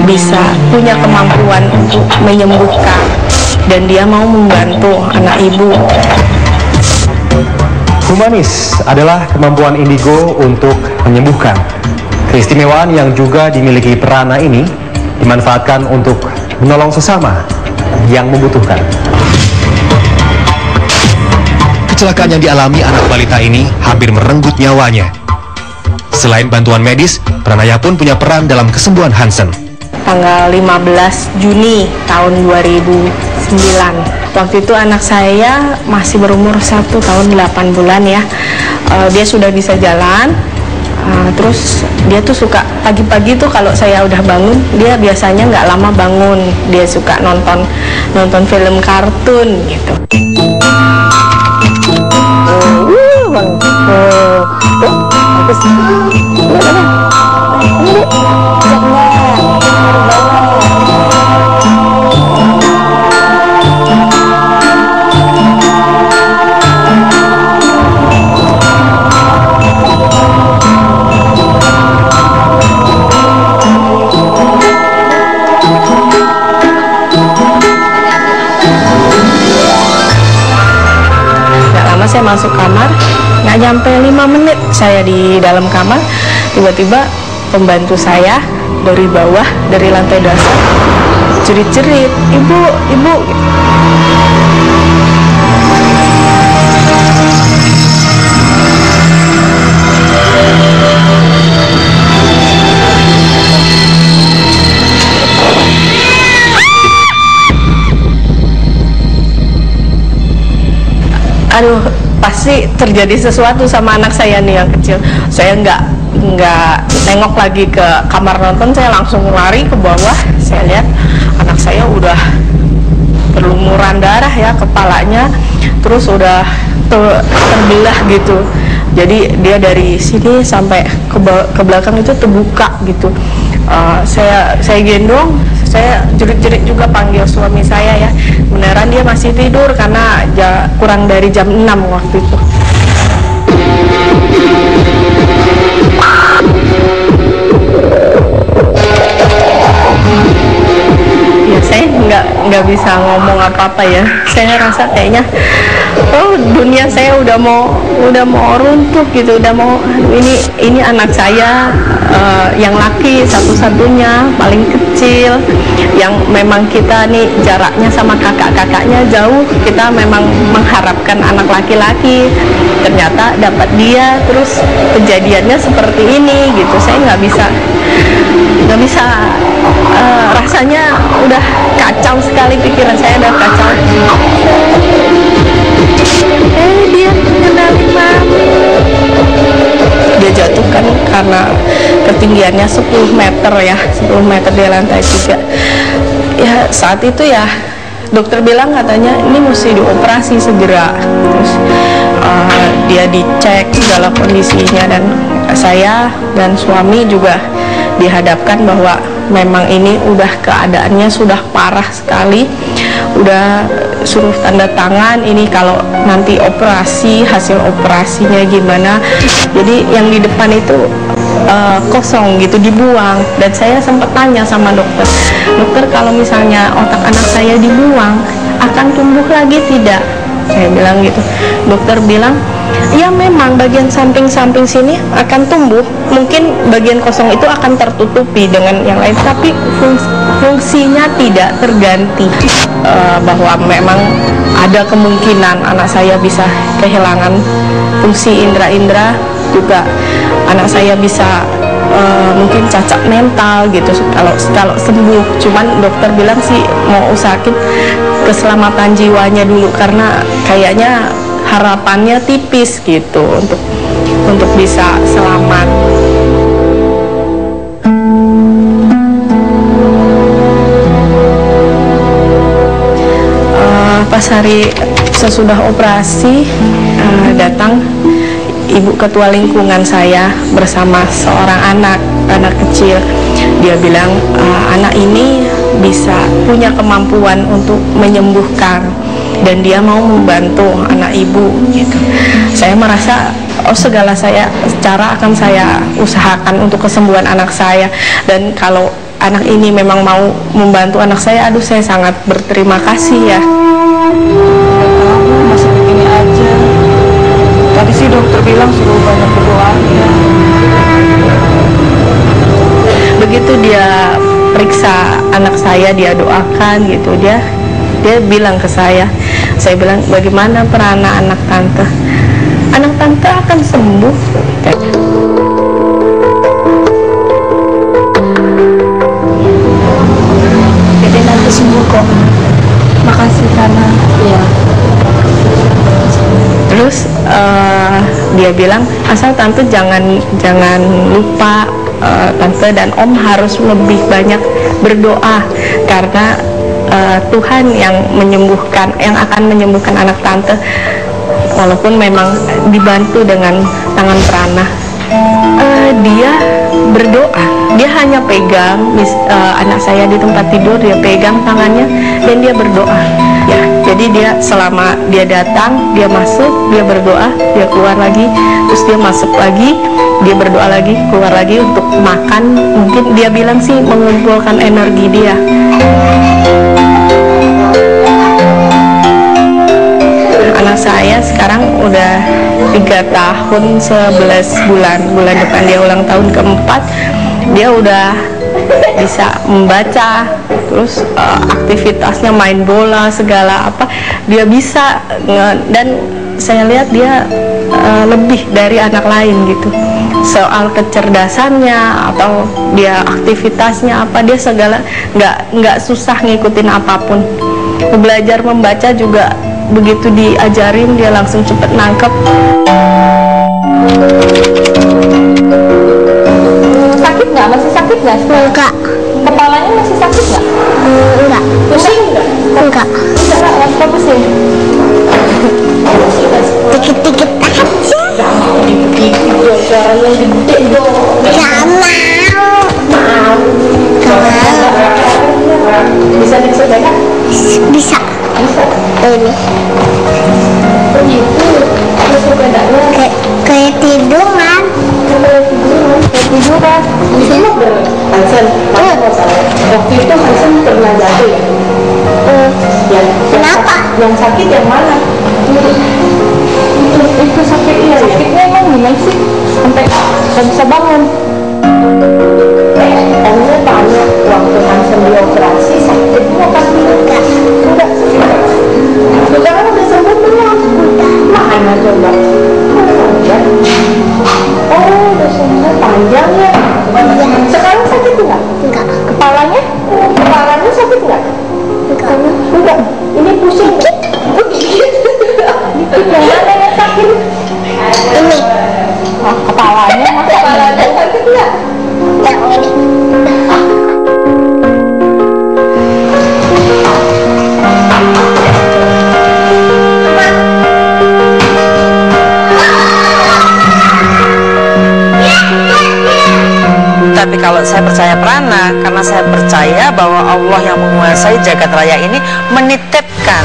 bisa punya kemampuan untuk menyembuhkan, dan dia mau membantu anak ibu. Humanis adalah kemampuan indigo untuk menyembuhkan. Keistimewaan yang juga dimiliki Prana ini dimanfaatkan untuk menolong sesama yang membutuhkan. Kecelakaan yang dialami anak balita ini hampir merenggut nyawanya. Selain bantuan medis, Pranaya pun punya peran dalam kesembuhan Hansen. Tanggal 15 Juni tahun 2009. Waktu itu anak saya masih berumur 1 tahun 8 bulan ya. Dia sudah bisa jalan. Terus dia tuh suka pagi-pagi tuh kalau saya udah bangun, dia biasanya nggak lama bangun. Dia suka nonton film kartun gitu. Bang. Tuh, bagus. Saya masuk kamar, nggak nyampe 5 menit saya di dalam kamar, tiba-tiba pembantu saya dari bawah, dari lantai dasar, jerit-jerit, ibu, ibu. Aduh, pasti terjadi sesuatu sama anak saya nih yang kecil. Saya nggak nengok lagi ke kamar nonton, saya langsung lari ke bawah. Saya lihat anak saya udah berlumuran darah ya kepalanya, terus udah terbelah gitu. Jadi dia dari sini sampai ke belakang itu terbuka gitu. Saya gendong, saya jerit-jerit juga panggil suami saya ya. Beneran dia masih tidur karena kurang dari jam 6 waktu itu. Ya saya nggak bisa ngomong apa-apa ya. Saya rasa kayaknya dunia saya udah mau runtuh gitu, udah mau ini anak saya yang laki satu-satunya, paling kecil, yang memang kita nih jaraknya sama kakak-kakaknya jauh. Kita memang mengharapkan anak laki-laki, ternyata dapat dia, terus kejadiannya seperti ini gitu. Saya nggak bisa rasanya udah kacau sekali, pikiran saya udah kacau. Dia mengenali mami. Dia jatuh kan karena ketinggiannya 10 meter ya, 10 meter di lantai 3. Ya saat itu ya dokter bilang katanya ini mesti dioperasi segera. Terus dia dicek segala kondisinya, dan saya dan suami juga dihadapkan bahwa memang ini udah keadaannya sudah parah sekali. Udah suruh tanda tangan ini kalau nanti operasi, hasil operasinya gimana. Jadi yang di depan itu kosong gitu, dibuang. Dan saya sempat tanya sama dokter, dokter kalau misalnya otak anak saya dibuang akan tumbuh lagi tidak? Saya bilang gitu. Dokter bilang ya memang bagian samping-samping sini akan tumbuh, mungkin bagian kosong itu akan tertutupi dengan yang lain, tapi fungsinya tidak terganti. Bahwa memang ada kemungkinan anak saya bisa kehilangan fungsi indera-indera, juga anak saya bisa mungkin cacat mental gitu kalau sembuh. Cuman dokter bilang sih mau usahain keselamatan jiwanya dulu, karena kayaknya harapannya tipis gitu untuk bisa selamat. Pas hari sesudah operasi datang ibu ketua lingkungan saya bersama seorang anak kecil. Dia bilang anak ini bisa punya kemampuan untuk menyembuhkan, dan dia mau membantu anak ibu gitu. Saya merasa segala cara akan saya usahakan untuk kesembuhan anak saya. Dan kalau anak ini memang mau membantu anak saya, aduh saya sangat berterima kasih ya. Masih begini aja. Tadi sih dokter bilang suruh banyak berdoa ya. Begitu dia periksa anak saya, dia doakan gitu, dia bilang ke saya bilang, bagaimana peranan anak tante? Anak tante akan sembuh. Jadi nanti sembuh kok. Makasih karena ya. Terus dia bilang, asal tante jangan lupa, tante dan om harus lebih banyak berdoa karena Tuhan yang akan menyembuhkan anak tante, walaupun memang dibantu dengan tangan perana. Dia berdoa, dia hanya pegang anak saya di tempat tidur, dia pegang tangannya dan dia berdoa ya. Jadi dia selama dia datang, dia masuk, dia berdoa, dia keluar lagi, terus dia masuk lagi, dia berdoa lagi, keluar lagi untuk makan. Mungkin dia bilang sih mengumpulkan energi dia. Anak saya sekarang udah 3 tahun 11 bulan depan dia ulang tahun keempat. Dia udah bisa membaca, terus aktivitasnya main bola segala apa dia bisa, dan saya lihat dia lebih dari anak lain gitu. Soal kecerdasannya atau dia aktivitasnya apa, dia segala nggak susah ngikutin apapun. Belajar membaca juga begitu diajarin dia langsung cepet nangkep. Sakit nggak? Masih sakit nggak? Enggak. Kepalanya masih sakit nggak? Enggak. Pusing nggak? Enggak. Apa pusing? Dikit-dikit aja. Suaranya gede dong. Enggak mau. Bisa disesuaikan? Bisa. Ini. Oh gitu. Terus bedanya Kayak tiduran. tiduran. Bisa Hansen, waktu itu Hansen pernah jatuh ya? Kenapa? Yang sakit yang mana? Itu sakitnya. Sakitnya emang gimana sih? Sampai nggak bisa bangun. Omnya tanya waktu Hansen dioperasi sakitnya kan? Udah sakit. Sekarang udah sembuh belum? Mana coba? Oh, udah sembuh panjang ya? Sekarang sakit nggak? Enggak. Kepalanya sakit nggak? Enggak. Ini pusing. Dikit. Yang mana yang sakit? Ini. Kepalanya sakit nggak? Yang ini. Tapi kalau saya percaya prana, karena saya percaya bahwa Allah yang menguasai jagat raya ini menitipkan